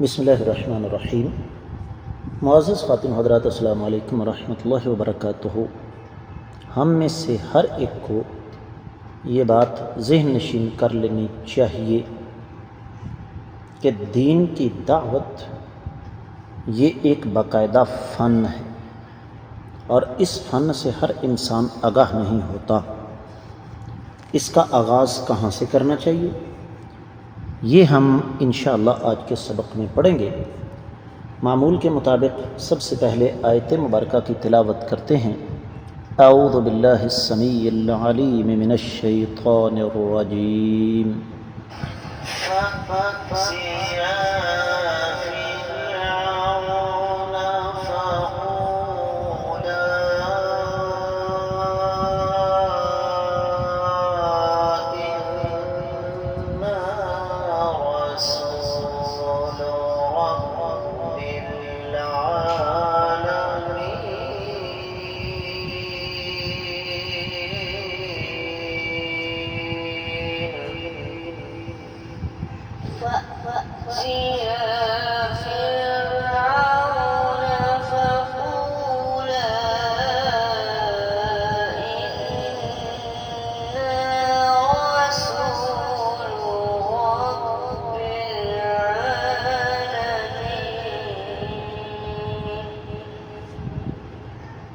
بسم اللہ الرحمن الرحیم۔ معزز خاتون حضرات، السلام علیکم ورحمۃ اللہ وبرکاتہ۔ ہم میں سے ہر ایک کو یہ بات ذہن نشین کر لینی چاہیے کہ دین کی دعوت یہ ایک باقاعدہ فن ہے، اور اس فن سے ہر انسان آگاہ نہیں ہوتا۔ اس کا آغاز کہاں سے کرنا چاہیے، یہ ہم انشاءاللہ آج کے سبق میں پڑھیں گے۔ معمول کے مطابق سب سے پہلے آیت مبارکہ کی تلاوت کرتے ہیں۔ اعوذ باللہ السمیع العلیم من الشیطان الرجیم۔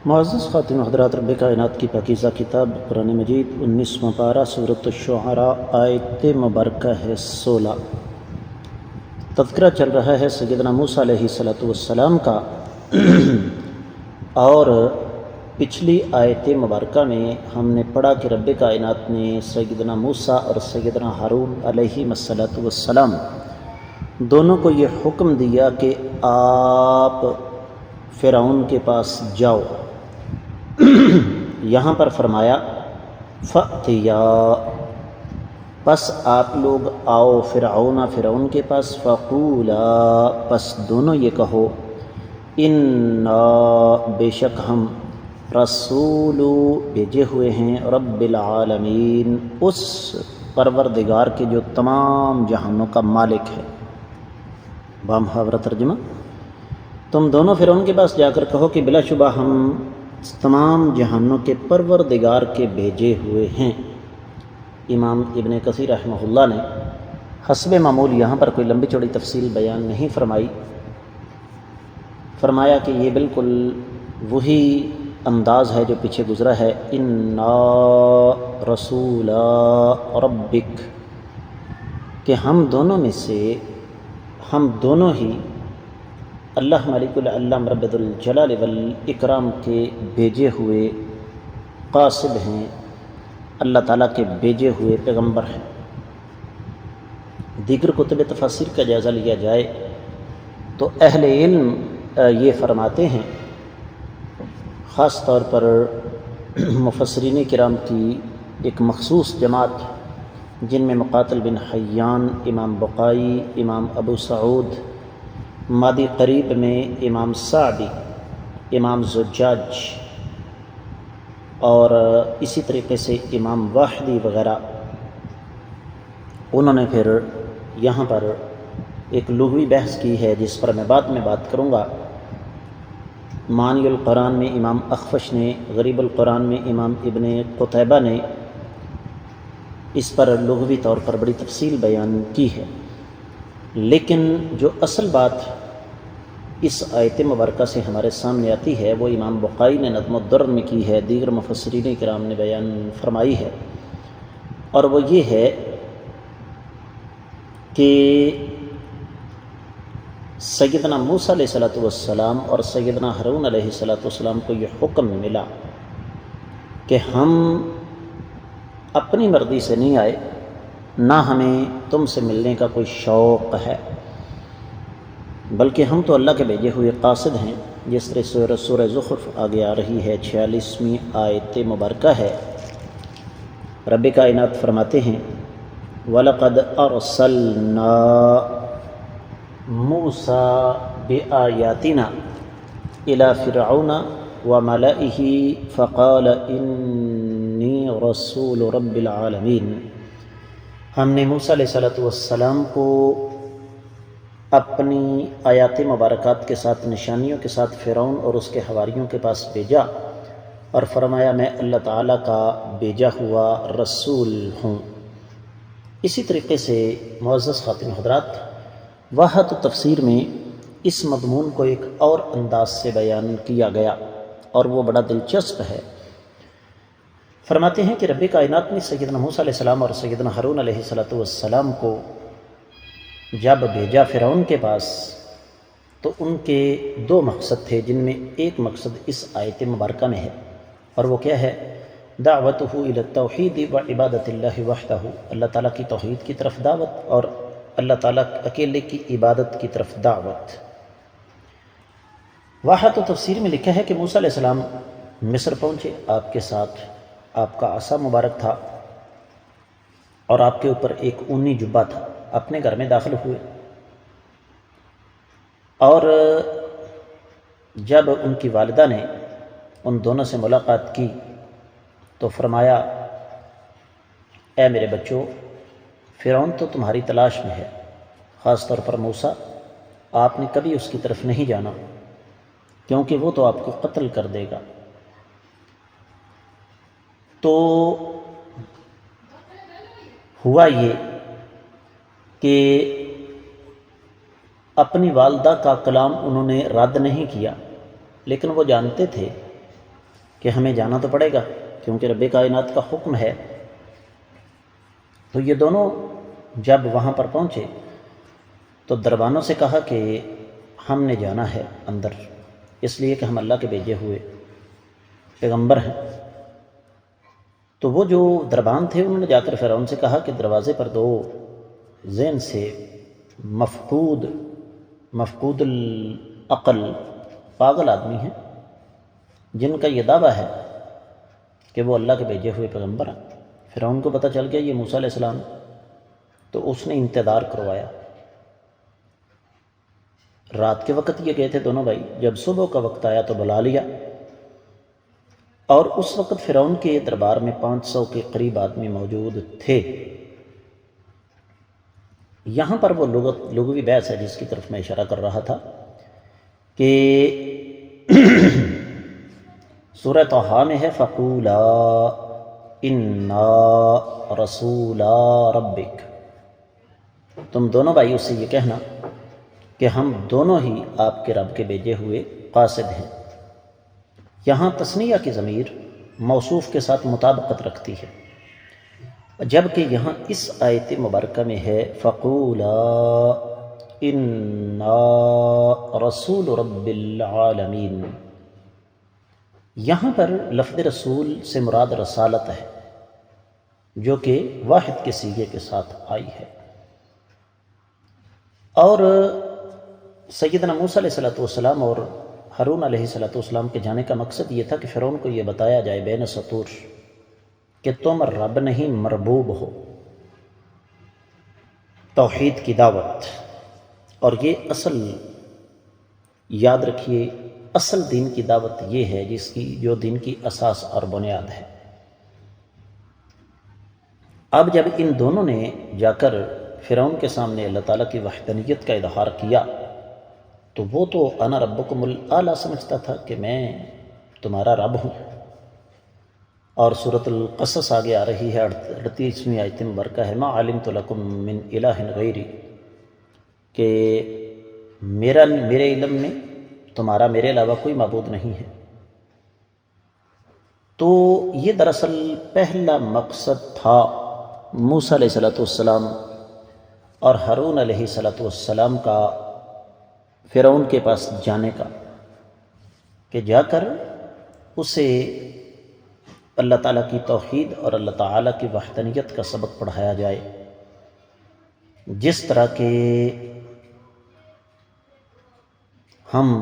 معزز خاتون حضرات، رب کائنات کی پاکیزہ کتاب قرآن مجید 19واں پارہ سورۃ الشعراء آیت مبارکہ ہے 16۔ تذکرہ چل رہا ہے سیدنا موسیٰ علیہ السلام کا، اور پچھلی آیت مبارکہ میں ہم نے پڑھا کہ رب کائنات نے سیدنا موسیٰ اور سیدنا ہارون علیہ السلام دونوں کو یہ حکم دیا کہ آپ فرعون کے پاس جاؤ۔ یہاں پر فرمایا فَأْتِيَا، پس آپ لوگ آؤ فرعون کے پاس، فَقُولَا، پس دونوں یہ کہو، اِنَّا، بے شک ہم، رسول، بھیجے ہوئے ہیں، رب العالمین، اس پروردگار کے جو تمام جہانوں کا مالک ہے۔ بامحاورہ ترجمہ، تم دونوں فرعون کے پاس جا کر کہو کہ بلا شبہ ہم تمام جہانوں کے پروردگار کے بھیجے ہوئے ہیں۔ امام ابن کثیر رحمہ اللہ نے حسب معمول یہاں پر کوئی لمبی چوڑی تفصیل بیان نہیں فرمائی، فرمایا کہ یہ بالکل وہی انداز ہے جو پیچھے گزرا ہے، اِنَّا رسول ربک، کہ ہم دونوں میں سے، ہم دونوں ہی اللہ ملک العلم رب الجلال والاکرام کے بھیجے ہوئے قاصد ہیں، اللہ تعالیٰ کے بھیجے ہوئے پیغمبر ہیں۔ دیگر کتب تفاسیر کا جائزہ لیا جائے تو اہل علم یہ فرماتے ہیں، خاص طور پر مفسرین کرام کی ایک مخصوص جماعت، جن میں مقاتل بن حیان، امام بقائی، امام ابو سعود، مادی قریب میں امام سعدی، امام زجاج، اور اسی طریقے سے امام واحدی وغیرہ، انہوں نے پھر یہاں پر ایک لغوی بحث کی ہے جس پر میں بعد میں بات کروں گا۔ معنی القرآن میں امام اخفش نے، غریب القرآن میں امام ابن قتیبہ نے اس پر لغوی طور پر بڑی تفصیل بیان کی ہے، لیکن جو اصل بات اس آیت مبارکہ سے ہمارے سامنے آتی ہے وہ امام بقائی نے نظم الدر میں کی ہے، دیگر مفسرین کرام نے بیان فرمائی ہے، اور وہ یہ ہے کہ سیدنا موسیٰ علیہ السلام اور سیدنا ہارون علیہ السلام کو یہ حکم ملا کہ ہم اپنی مرضی سے نہیں آئے، نہ ہمیں تم سے ملنے کا کوئی شوق ہے، بلکہ ہم تو اللہ کے بھیجے ہوئے قاصد ہیں۔ جس طرح سورہ زخرف آگے آ رہی ہے، 46ویں آیت مبارکہ ہے، رب کائنات فرماتے ہیں وَلَقَدْ أَرْسَلْنَا مُوسَىٰ بِآيَاتِنَا إِلَىٰ فِرْعَوْنَ وَمَلَئِهِ فَقَالَ إِنِّي رَسُولُ رَبِّ الْعَالَمِينَ، ہم نے موسیٰ علیہ السلام کو اپنی آیات مبارکات کے ساتھ، نشانیوں کے ساتھ فرعون اور اس کے حواریوں کے پاس بھیجا اور فرمایا میں اللہ تعالیٰ کا بھیجا ہوا رسول ہوں۔ اسی طریقے سے معزز خواتین حضرات، واحد تفسیر میں اس مضمون کو ایک اور انداز سے بیان کیا گیا اور وہ بڑا دلچسپ ہے۔ فرماتے ہیں کہ رب کائنات نے سیدنا موسیٰ علیہ السلام اور سیدنا ہارون علیہ السلام کو جب بھیجا فرعون کے پاس تو ان کے دو مقصد تھے، جن میں ایک مقصد اس آیت مبارکہ میں ہے، اور وہ کیا ہے؟ دعوتہ الی التوحید و عبادت اللہ وحدہ، اللہ تعالیٰ کی توحید کی طرف دعوت اور اللہ تعالیٰ اکیلے کی عبادت کی طرف دعوت۔ واحد تفسیر میں لکھا ہے کہ موسیٰ علیہ السلام مصر پہنچے، آپ کے ساتھ آپ کا عصا مبارک تھا اور آپ کے اوپر ایک اونی جبہ تھا، اپنے گھر میں داخل ہوئے اور جب ان کی والدہ نے ان دونوں سے ملاقات کی تو فرمایا اے میرے بچوں، فرعون تو تمہاری تلاش میں ہے، خاص طور پر موسیٰ، آپ نے کبھی اس کی طرف نہیں جانا کیونکہ وہ تو آپ کو قتل کر دے گا۔ تو ہوا یہ کہ اپنی والدہ کا کلام انہوں نے رد نہیں کیا، لیکن وہ جانتے تھے کہ ہمیں جانا تو پڑے گا کیونکہ رب کائنات کا حکم ہے۔ تو یہ دونوں جب وہاں پر پہنچے تو دربانوں سے کہا کہ ہم نے جانا ہے اندر، اس لیے کہ ہم اللہ کے بھیجے ہوئے پیغمبر ہیں۔ تو وہ جو دربان تھے انہوں نے جا کر فرعون سے کہا کہ دروازے پر دو ذہن سے مفقود العقل پاگل آدمی ہیں جن کا یہ دعویٰ ہے کہ وہ اللہ کے بھیجے ہوئے پیغمبر ہیں۔ فرعون کو پتہ چل گیا یہ موسیٰ علیہ السلام، تو اس نے انتظار کروایا۔ رات کے وقت یہ گئے تھے دونوں بھائی، جب صبح کا وقت آیا تو بلا لیا، اور اس وقت فرعون کے دربار میں 500 کے قریب آدمی موجود تھے۔ یہاں پر وہ لغوی بحث ہے جس کی طرف میں اشارہ کر رہا تھا کہ سورہ طٰہٰ میں ہے فَقُولَا إِنَّا رَسُولَا رَبِّكَ، تم دونوں بھائی اس سے یہ کہنا کہ ہم دونوں ہی آپ کے رب کے بھیجے ہوئے قاصد ہیں۔ یہاں تثنیہ کی ضمیر موصوف کے ساتھ مطابقت رکھتی ہے، جبکہ یہاں اس آیت مبارکہ میں ہے فَقُولَا إِنَّا رَسُولُ رَبِّ الْعَالَمِينَ۔ یہاں پر لفظ رسول سے مراد رسالت ہے، جو کہ واحد کے صیغے کے ساتھ آئی ہے۔ اور سیدنا موسیٰ علیہ السلام اور ہارون علیہ السلام کے جانے کا مقصد یہ تھا کہ فرعون کو یہ بتایا جائے بین سطور کہ تم رب نہیں مربوب ہو، توحید کی دعوت۔ اور یہ اصل یاد رکھیے، اصل دین کی دعوت یہ ہے جو دین کی اساس اور بنیاد ہے۔ اب جب ان دونوں نے جا کر فرعون کے سامنے اللہ تعالیٰ کی وحدانیت کا اظہار کیا تو وہ تو انا ربکم الاعلیٰ سمجھتا تھا کہ میں تمہارا رب ہوں۔ اور سورۃ القصص آگے آ رہی ہے، 38ویں آیت مبارکہ ہے ما علمت لکم من الہ غیری، کہ میرے علم میں تمہارا میرے علاوہ کوئی معبود نہیں ہے۔ تو یہ دراصل پہلا مقصد تھا موسیٰ علیہ السلام اور ہارون علیہ السلام کا فرعون کے پاس جانے کا، کہ جا کر اسے اللہ تعالیٰ کی توحید اور اللہ تعالیٰ کی وحدانیت کا سبق پڑھایا جائے، جس طرح کہ ہم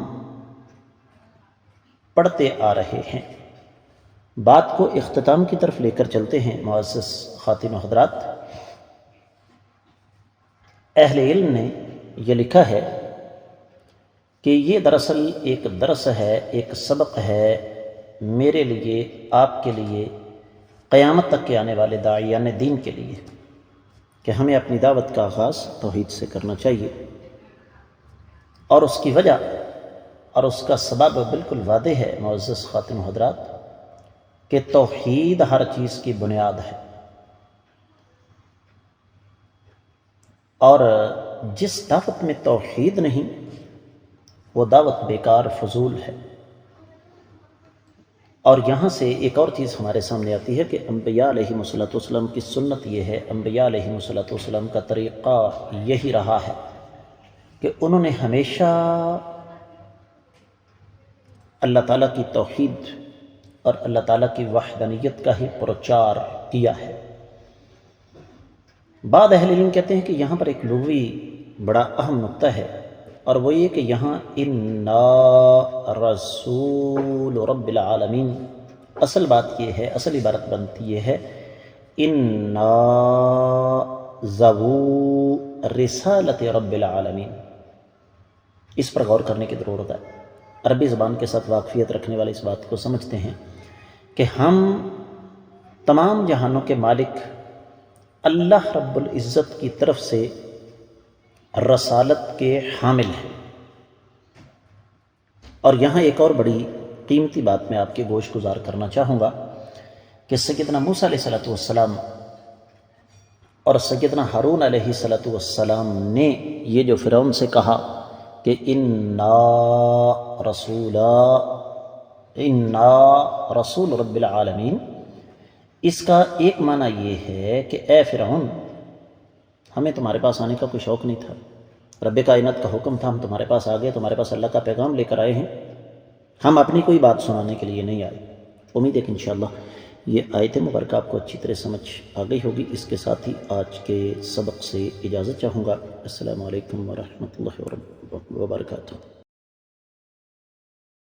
پڑھتے آ رہے ہیں۔ بات کو اختتام کی طرف لے کر چلتے ہیں معزز خواتین و حضرات۔ اہل علم نے یہ لکھا ہے کہ یہ دراصل ایک درس ہے، ایک سبق ہے میرے لیے، آپ کے لیے، قیامت تک کے آنے والے داعیان دین کے لیے، کہ ہمیں اپنی دعوت کا آغاز توحید سے کرنا چاہیے۔ اور اس کی وجہ اور اس کا سبب بالکل واضح ہے معزز خواتین و حضرات کہ توحید ہر چیز کی بنیاد ہے، اور جس دعوت میں توحید نہیں وہ دعوت بیکار فضول ہے۔ اور یہاں سے ایک اور چیز ہمارے سامنے آتی ہے کہ انبیاء علیہم السلام کی سنت یہ ہے، انبیاء علیہم السلام کا طریقہ یہی رہا ہے کہ انہوں نے ہمیشہ اللہ تعالیٰ کی توحید اور اللہ تعالیٰ کی وحدانیت کا ہی پرچار کیا ہے۔ بعض اہل علم کہتے ہیں کہ یہاں پر ایک لغوی بڑا اہم نقطہ ہے، اور وہ یہ کہ یہاں انا رسول رب العالمین، اصل بات یہ ہے، اصل عبارت بنتی یہ ہے انا ذو رسالت رب العالمین۔ اس پر غور کرنے کی ضرورت ہے۔ عربی زبان کے ساتھ واقفیت رکھنے والے اس بات کو سمجھتے ہیں کہ ہم تمام جہانوں کے مالک اللہ رب العزت کی طرف سے رسالت کے حامل ہیں۔ اور یہاں ایک اور بڑی قیمتی بات میں آپ کے گوش گزار کرنا چاہوں گا کہ سیدنا موسیٰ علیہ السلام اور سیدنا ہارون علیہ السلام نے یہ جو فرعون سے کہا کہ انا رسول رب العالمین، اس کا ایک معنی یہ ہے کہ اے فرعون، ہمیں تمہارے پاس آنے کا کوئی شوق نہیں تھا، رب کائنات کا حکم تھا، ہم تمہارے پاس آ گئے، تمہارے پاس اللہ کا پیغام لے کر آئے ہیں، ہم اپنی کوئی بات سنانے کے لیے نہیں آئے۔ امید ہے کہ انشاءاللہ یہ آیت مبارکہ آپ کو اچھی طرح سمجھ آ گئی ہوگی۔ اس کے ساتھ ہی آج کے سبق سے اجازت چاہوں گا۔ السلام علیکم ورحمۃ اللہ وبرکاتہ۔